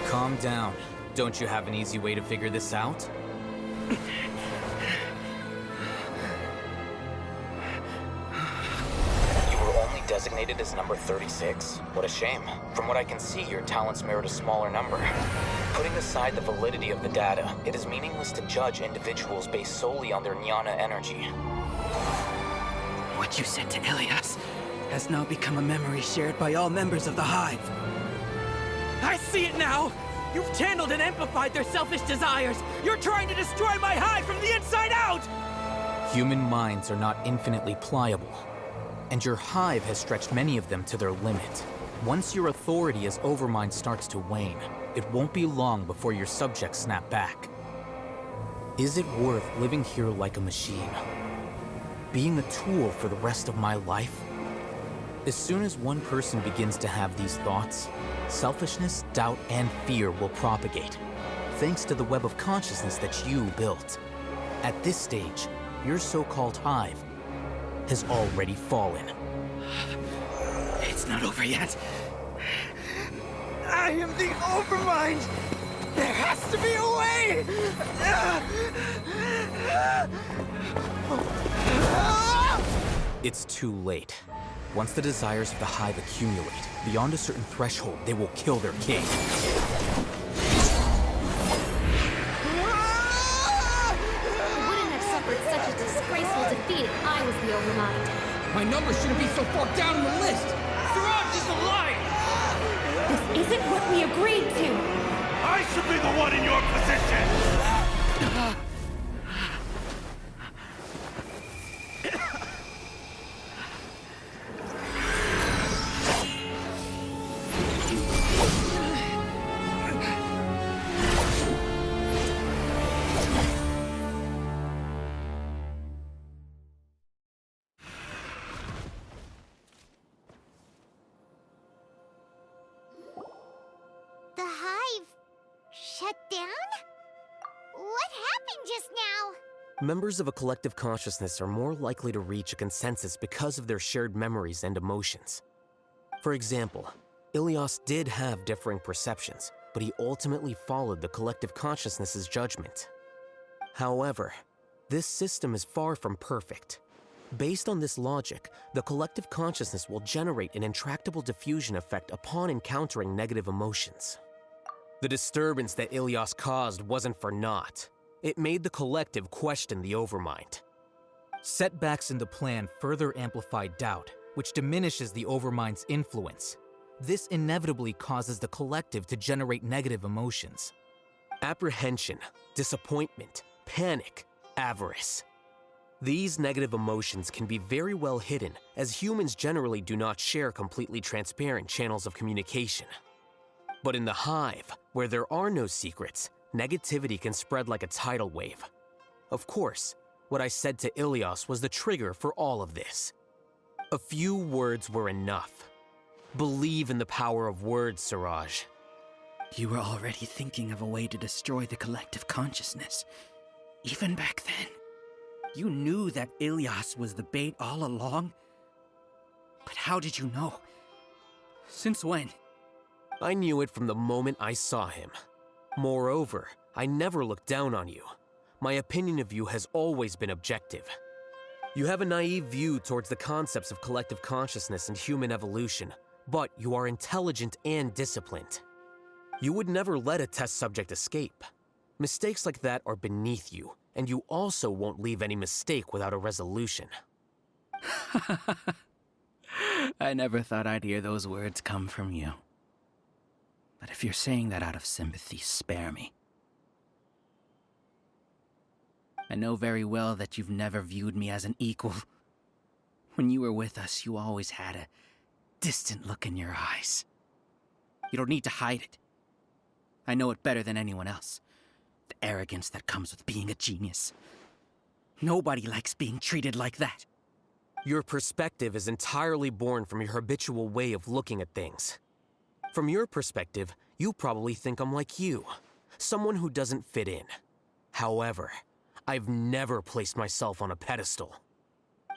Calm down. Don't you have an easy way to figure this out? You were only designated as number 36? What a shame. From what I can see, your talents merit a smaller number. Putting aside the validity of the data, it is meaningless to judge individuals based solely on their jnana energy. What you said to Ilias has now become a memory shared by all members of the Hive. I see it now! You've channeled and amplified their selfish desires! You're trying to destroy my Hive from the inside out! Human minds are not infinitely pliable, and your Hive has stretched many of them to their limit. Once your authority as Overmind starts to wane, it won't be long before your subjects snap back. Is it worth living here like a machine? Being a tool for the rest of my life? As soon as one person begins to have these thoughts, selfishness, doubt, and fear will propagate, thanks to the web of consciousness that you built. At this stage, your so-called Hive has already fallen. It's not over yet. I am the Overmind! There has to be a way! It's too late. Once the desires of the Hive accumulate, beyond a certain threshold, they will kill their king. I wouldn't have suffered such a disgraceful defeat if I was the Overmind. My number shouldn't be so far down in the list! Siraj is a liar! This isn't what we agreed to! I should be the one in your position! The Hive shut down? What happened just now? Members of a collective consciousness are more likely to reach a consensus because of their shared memories and emotions. For example, Ilias did have differing perceptions, but he ultimately followed the collective consciousness's judgment. However, this system is far from perfect. Based on this logic, the collective consciousness will generate an intractable diffusion effect upon encountering negative emotions. The disturbance that Ilias caused wasn't for naught. It made the collective question the Overmind. Setbacks in the plan further amplify doubt, which diminishes the Overmind's influence. This inevitably causes the collective to generate negative emotions. Apprehension, disappointment, panic, avarice. These negative emotions can be very well hidden, as humans generally do not share completely transparent channels of communication. But in the Hive, where there are no secrets, negativity can spread like a tidal wave. Of course, what I said to Ilias was the trigger for all of this. A few words were enough. Believe in the power of words, Siraj. You were already thinking of a way to destroy the collective consciousness. Even back then. You knew that Ilias was the bait all along? But how did you know? Since when? I knew it from the moment I saw him. Moreover, I never looked down on you. My opinion of you has always been objective. You have a naive view towards the concepts of collective consciousness and human evolution, but you are intelligent and disciplined. You would never let a test subject escape. Mistakes like that are beneath you, and you also won't leave any mistake without a resolution. I never thought I'd hear those words come from you. But if you're saying that out of sympathy, spare me. I know very well that you've never viewed me as an equal. When you were with us, you always had a distant look in your eyes. You don't need to hide it. I know it better than anyone else. The arrogance that comes with being a genius. Nobody likes being treated like that. Your perspective is entirely born from your habitual way of looking at things. From your perspective, you probably think I'm like you, someone who doesn't fit in. However, I've never placed myself on a pedestal.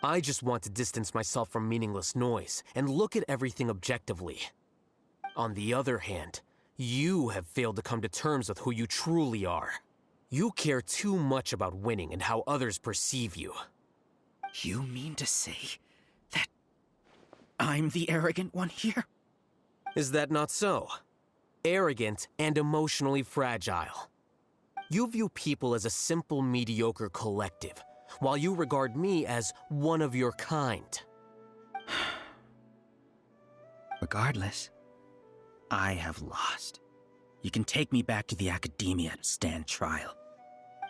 I just want to distance myself from meaningless noise and look at everything objectively. On the other hand, You have failed to come to terms with who you truly are. You care too much about winning and how others perceive you. You mean to say that I'm the arrogant one here? Is that not so? Arrogant and emotionally fragile. You view people as a simple, mediocre collective, while you regard me as one of your kind. Regardless, I have lost. You can take me back to the academia to stand trial.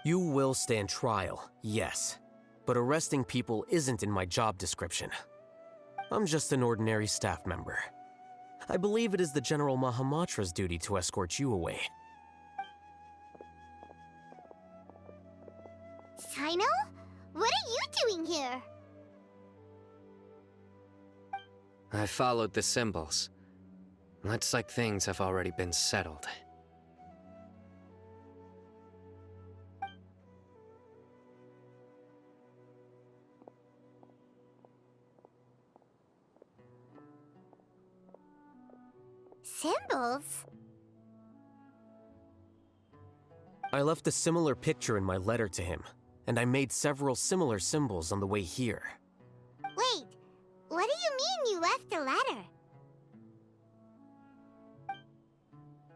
You will stand trial, yes. But arresting people isn't in my job description. I'm just an ordinary staff member. I believe it is the General Mahamatra's duty to escort you away. Sino? What are you doing here? I followed the symbols. Looks like things have already been settled. Symbols? I left a similar picture in my letter to him, and I made several similar symbols on the way here. Wait, what do you mean you left a letter?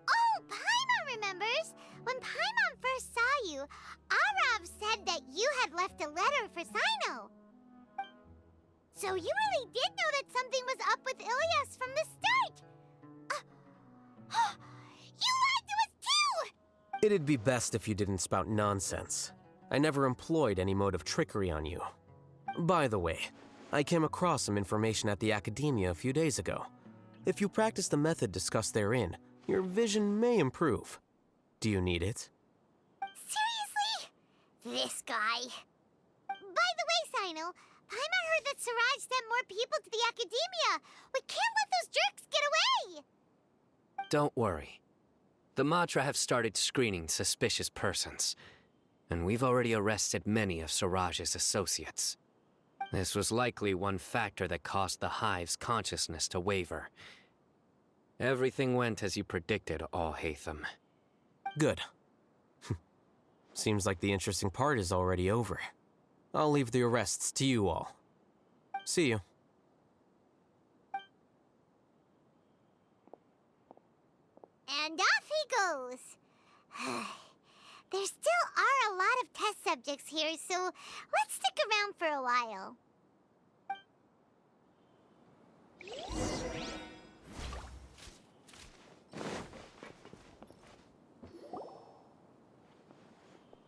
Oh, Paimon remembers! When Paimon first saw you, Arav said that you had left a letter for Sino. So you really did know that something was up with Ilias from the start! You lied to us too! It'd be best if you didn't spout nonsense. I never employed any mode of trickery on you. By the way, I came across some information at the Academia a few days ago. If you practice the method discussed therein, your vision may improve. Do you need it? Seriously? This guy. By the way, Sino, Paimon heard that Siraj sent more people to the Academia. We can't let those jerks get away! Don't worry. The Matra have started screening suspicious persons, and we've already arrested many of Siraj's associates. This was likely one factor that caused the Hive's consciousness to waver. Everything went as you predicted, Alhaitham. Good. Seems like the interesting part is already over. I'll leave the arrests to you all. See you. And off he goes. There still are a lot of test subjects here, so let's stick around for a while.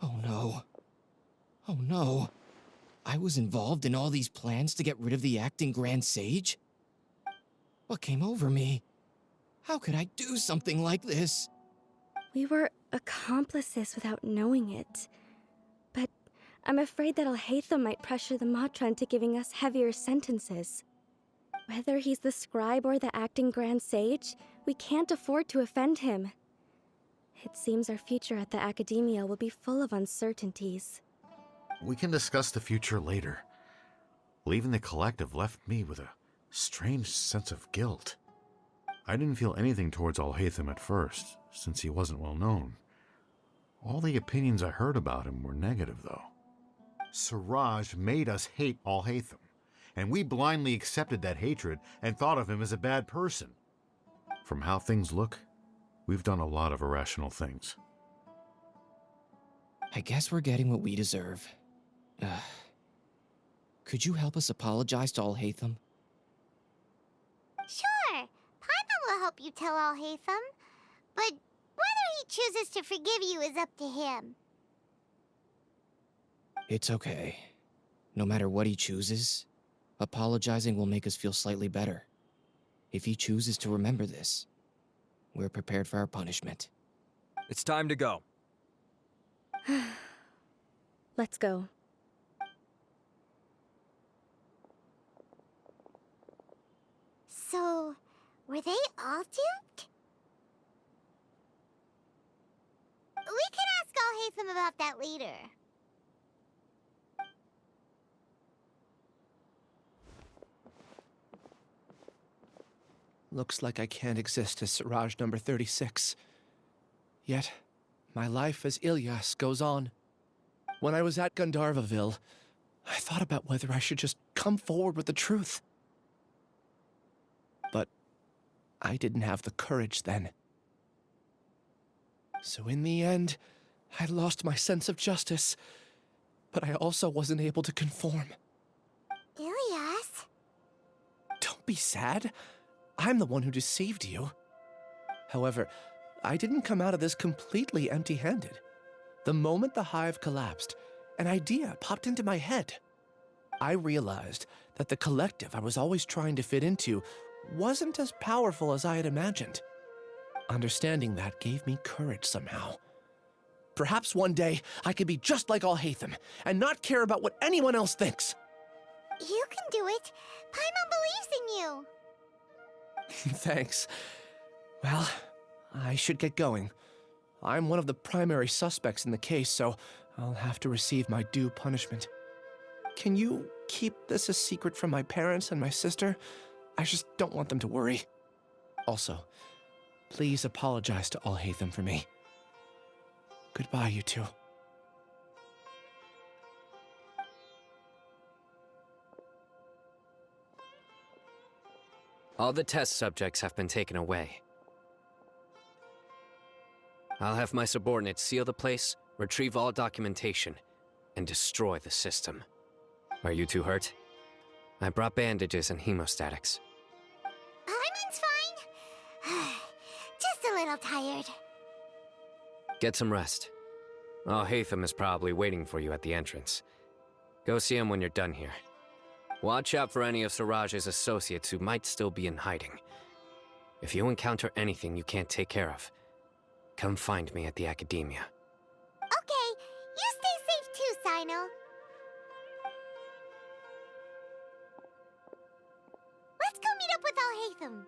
Oh no. Oh no. I was involved in all these plans to get rid of the acting Grand Sage? What came over me? How could I do something like this? We were accomplices without knowing it. But I'm afraid that Alhaitham might pressure the Matra into giving us heavier sentences. Whether he's the scribe or the acting Grand Sage, we can't afford to offend him. It seems our future at the Academia will be full of uncertainties. We can discuss the future later. Leaving the collective left me with a strange sense of guilt. I didn't feel anything towards Alhaitham at first, since he wasn't well known. All the opinions I heard about him were negative, though. Siraj made us hate Alhaitham, and we blindly accepted that hatred and thought of him as a bad person. From how things look, we've done a lot of irrational things. I guess we're getting what we deserve. Could you help us apologize to Alhaitham? Sure, Paimon will help you tell Alhaitham. But whether he chooses to forgive you is up to him. It's okay. No matter what he chooses, apologizing will make us feel slightly better. If he chooses to remember this, we're prepared for our punishment. It's time to go. Let's go. So, were they all duped? We can ask Alhaitham about that later. Looks like I can't exist as Siraj number 36. Yet, my life as Ilyas goes on. When I was at Gandharvaville, I thought about whether I should just come forward with the truth. But I didn't have the courage then. So in the end, I lost my sense of justice, but I also wasn't able to conform. Ilyas? Don't be sad. I'm the one who deceived you. However, I didn't come out of this completely empty-handed. The moment the hive collapsed, an idea popped into my head. I realized that the collective I was always trying to fit into wasn't as powerful as I had imagined. Understanding that gave me courage somehow. Perhaps one day I could be just like Alhaitham and not care about what anyone else thinks. You can do it. Paimon believes in you. Thanks. Well, I should get going. I'm one of the primary suspects in the case, so I'll have to receive my due punishment. Can you keep this a secret from my parents and my sister? I just don't want them to worry. Also, please apologize to Alhaitham for me. Goodbye, you two. All the test subjects have been taken away. I'll have my subordinates seal the place, retrieve all documentation, and destroy the system. Are you two hurt? I brought bandages and hemostatics. Paimon's fine. Just a little tired. Get some rest. Alhaitham is probably waiting for you at the entrance. Go see him when you're done here. Watch out for any of Siraj's associates who might still be in hiding. If you encounter anything you can't take care of, come find me at the academia. Okay, you stay safe too, Sino. Let's go meet up with Alhaitham.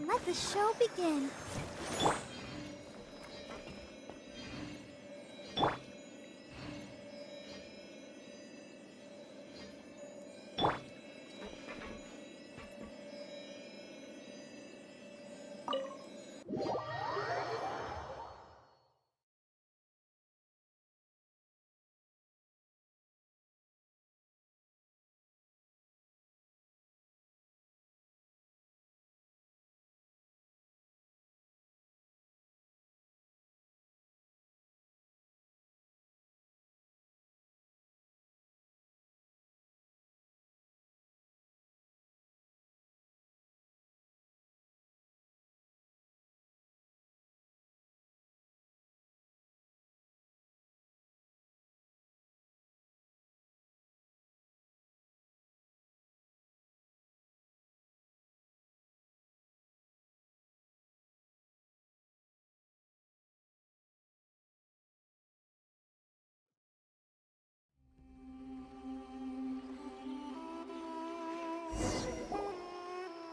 Let the show begin.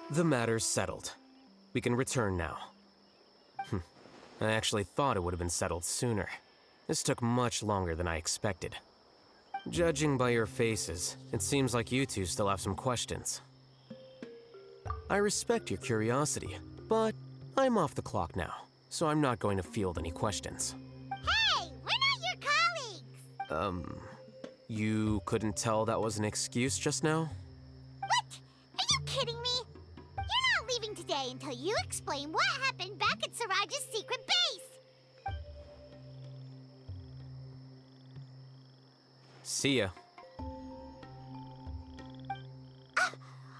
The matter's settled. We can return now. I actually thought it would have been settled sooner. This took much longer than I expected. Judging by your faces, it seems like you two still have some questions. I respect your curiosity, but I'm off the clock now, so I'm not going to field any questions. Hey, we're not your colleagues! You couldn't tell that was an excuse just now? What? Are you kidding me? You're not leaving today until you explain what happened back at Siraj's secret base! See ya.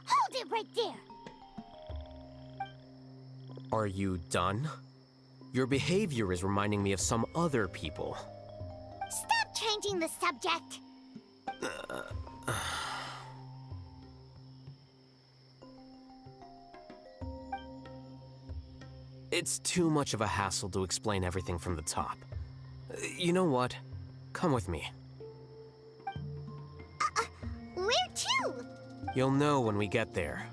Hold it right there! Are you done? Your behavior is reminding me of some other people. Stop changing the subject! It's too much of a hassle to explain everything from the top. You know what? Come with me. Where to? You'll know when we get there.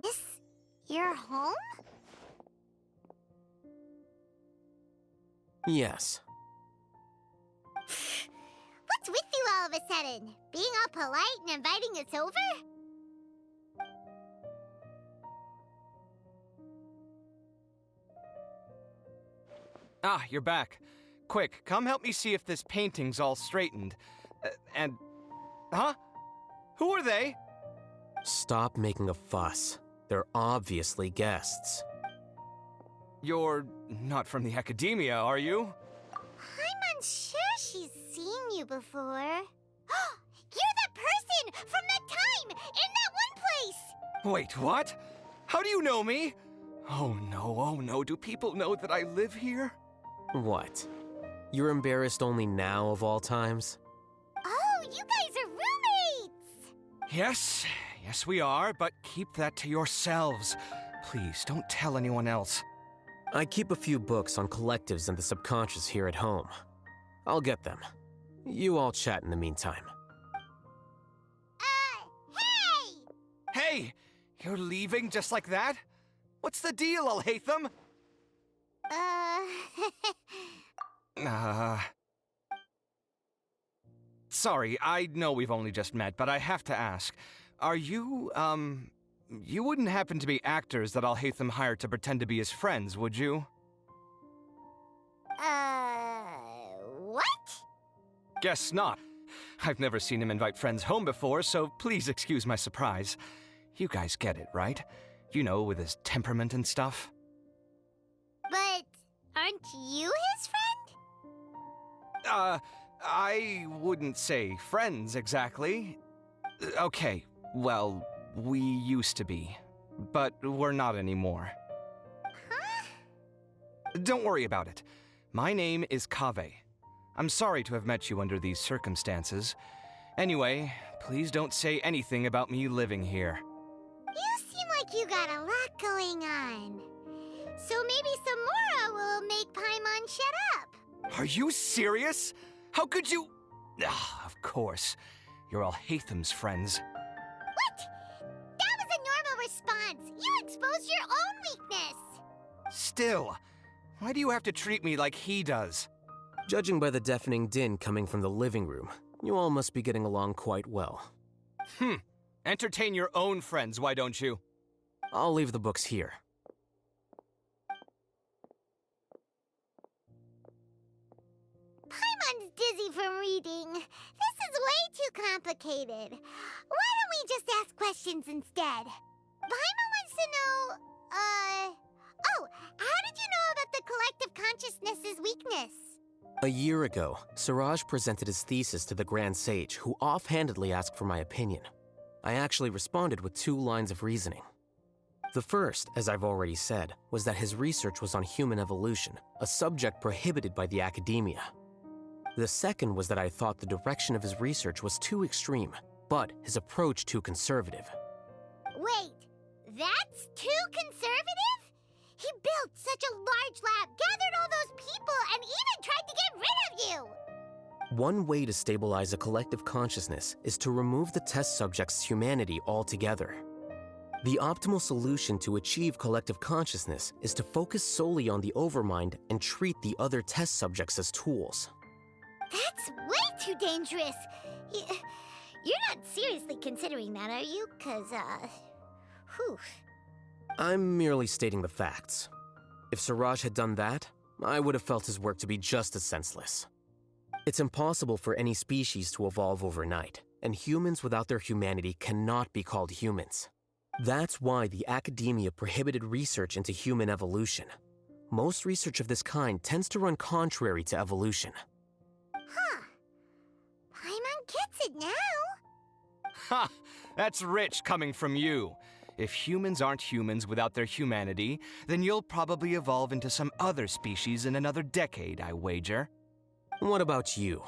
This your home? Yes. What's with you all of a sudden? Being all polite and inviting us over? Ah, you're back. Quick, come help me see if this painting's all straightened. Huh? Who are they? Stop making a fuss. They're obviously guests. You're not from the academia, are you? I'm unsure she's seen you before. You're that person from that time in that one place! Wait, what? How do you know me? Oh no, do people know that I live here? What? You're embarrassed only now of all times? Oh, you guys are roommates! Yes we are, but keep that to yourselves. Please, don't tell anyone else. I keep a few books on collectives and the subconscious here at home. I'll get them. You all chat in the meantime. Hey! Hey! You're leaving just like that? What's the deal, Alhaitham? Sorry, I know we've only just met, but I have to ask. Are you, you wouldn't happen to be actors that Alhaitham hired to pretend to be his friends, would you? What? Guess not. I've never seen him invite friends home before, so please excuse my surprise. You guys get it, right? You know, with his temperament and stuff. But aren't you his friend? I wouldn't say friends exactly. Okay, well, we used to be, but we're not anymore. Huh? Don't worry about it. My name is Kaveh. I'm sorry to have met you under these circumstances. Anyway, please don't say anything about me living here. You seem like you got a lot going on. So maybe Samora will make Paimon shut up. Are you serious? How could you? Of course. You're Alhaitham's friends. What? That was a normal response. You exposed your own weakness. Still, why do you have to treat me like he does? Judging by the deafening din coming from the living room, you all must be getting along quite well. Entertain your own friends, why don't you? I'll leave the books here. Paimon's dizzy from reading. This is way too complicated. Why don't we just ask questions instead? Paimon wants to know, oh, how did you know about the collective consciousness's weakness? A year ago, Suraj presented his thesis to the Grand Sage, who offhandedly asked for my opinion. I actually responded with 2 lines of reasoning. The first, as I've already said, was that his research was on human evolution, a subject prohibited by the academia. The second was that I thought the direction of his research was too extreme, but his approach too conservative. Wait, that's too conservative? He built such a large lab, gathered all those people, and even tried to get rid of you! One way to stabilize a collective consciousness is to remove the test subject's humanity altogether. The optimal solution to achieve collective consciousness is to focus solely on the overmind and treat the other test subjects as tools. That's way too dangerous. You're not seriously considering that, are you? Whew. I'm merely stating the facts. If Suraj had done that, I would have felt his work to be just as senseless. It's impossible for any species to evolve overnight, and humans without their humanity cannot be called humans. That's why the academia prohibited research into human evolution. Most research of this kind tends to run contrary to evolution. Huh. Paimon gets it now. Ha! That's rich coming from you. If humans aren't humans without their humanity, then you'll probably evolve into some other species in another decade, I wager. What about you?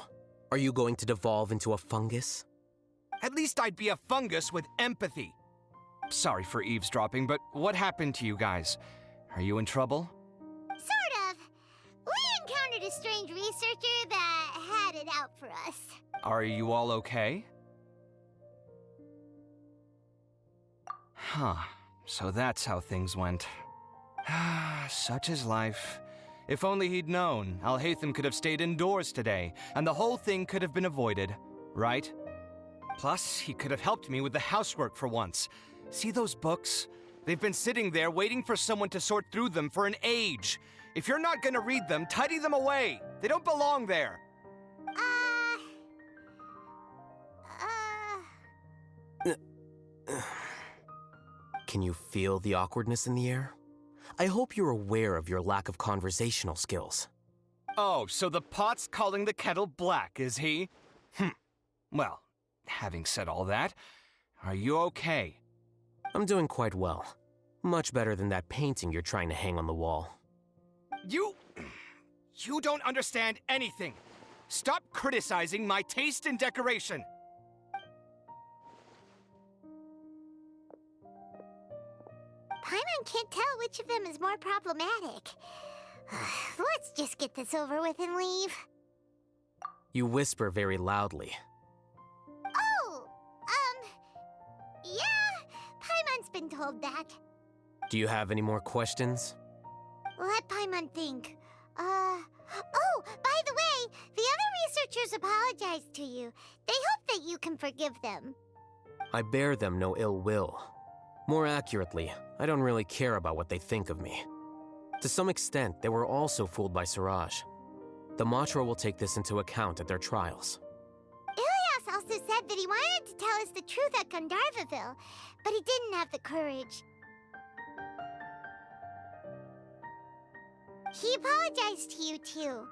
Are you going to devolve into a fungus? At least I'd be a fungus with empathy. Sorry for eavesdropping, but what happened to you guys? Are you in trouble? Sort of. We encountered a strange researcher that had it out for us. Are you all okay? Huh. So that's how things went. Such is life. If only he'd known, Alhaitham could have stayed indoors today, and the whole thing could have been avoided, right? Plus, he could have helped me with the housework for once. See those books? They've been sitting there waiting for someone to sort through them for an age. If you're not gonna read them, tidy them away. They don't belong there. Can you feel the awkwardness in the air? I hope you're aware of your lack of conversational skills. Oh, so the pot's calling the kettle black, is he? Well, having said all that, are you okay? I'm doing quite well. Much better than that painting you're trying to hang on the wall. You don't understand anything. Stop criticizing my taste in decoration. Paimon can't tell which of them is more problematic. Let's just get this over with and leave. You whisper very loudly. Oh, yeah, Paimon's been told that. Do you have any more questions? Let Paimon think. Oh, by the way, the other researchers apologized to you. They hope that you can forgive them. I bear them no ill will. More accurately, I don't really care about what they think of me. To some extent, they were also fooled by Suraj. The Matra will take this into account at their trials. Ilias also said that he wanted to tell us the truth at Gandharvaville, but he didn't have the courage. He apologized to you, too.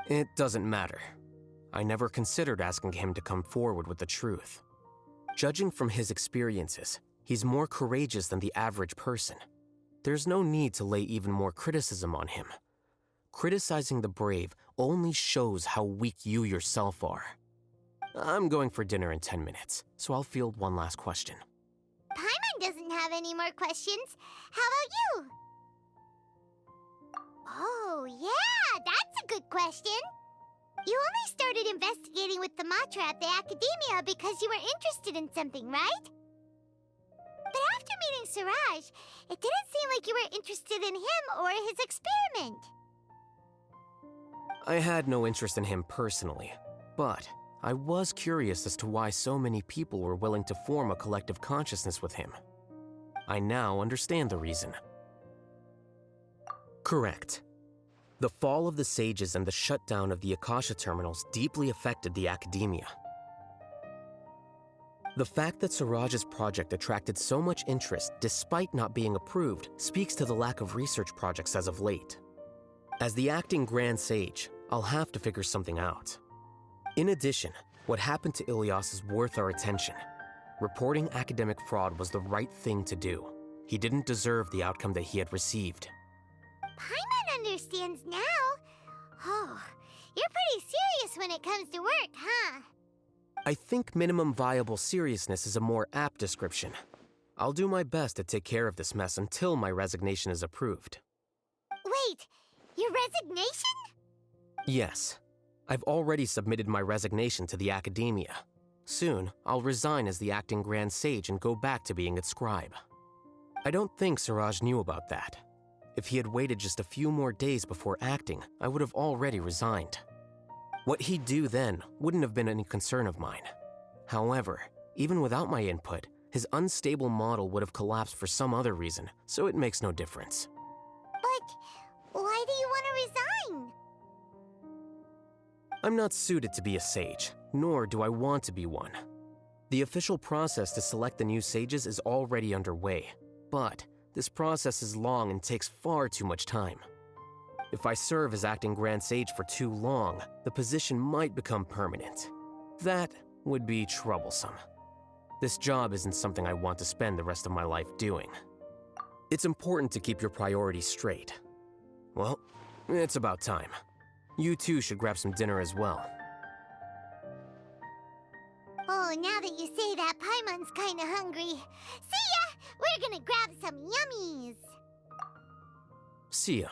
It doesn't matter. I never considered asking him to come forward with the truth. Judging from his experiences, he's more courageous than the average person. There's no need to lay even more criticism on him. Criticizing the brave only shows how weak you yourself are. I'm going for dinner in 10 minutes, so I'll field one last question. Paimon doesn't have any more questions. How about you? Oh, yeah, that's a good question. You only started investigating with the Matra at the Academia because you were interested in something, right? But after meeting Suraj, it didn't seem like you were interested in him or his experiment. I had no interest in him personally, but I was curious as to why so many people were willing to form a collective consciousness with him. I now understand the reason. Correct. The fall of the sages and the shutdown of the Akasha terminals deeply affected the academia. The fact that Suraj's project attracted so much interest despite not being approved speaks to the lack of research projects as of late. As the acting Grand Sage, I'll have to figure something out. In addition, what happened to Ilias is worth our attention. Reporting academic fraud was the right thing to do. He didn't deserve the outcome that he had received. Paimon understands now. Oh, you're pretty serious when it comes to work, huh? I think minimum viable seriousness is a more apt description. I'll do my best to take care of this mess until my resignation is approved. Wait, your resignation? Yes. I've already submitted my resignation to the Academia. Soon, I'll resign as the acting Grand Sage and go back to being its scribe. I don't think Siraj knew about that. If he had waited just a few more days before acting, I would have already resigned. What he'd do then wouldn't have been any concern of mine. However, even without my input, his unstable model would have collapsed for some other reason, so it makes no difference. But why do you want to resign? I'm not suited to be a sage, nor do I want to be one. The official process to select the new sages is already underway, but this process is long and takes far too much time. If I serve as acting Grand Sage for too long, the position might become permanent. That would be troublesome. This job isn't something I want to spend the rest of my life doing. It's important to keep your priorities straight. Well, it's about time. You two should grab some dinner as well. Oh, now that you say that, Paimon's kinda hungry. See ya! We're gonna grab some yummies! See ya.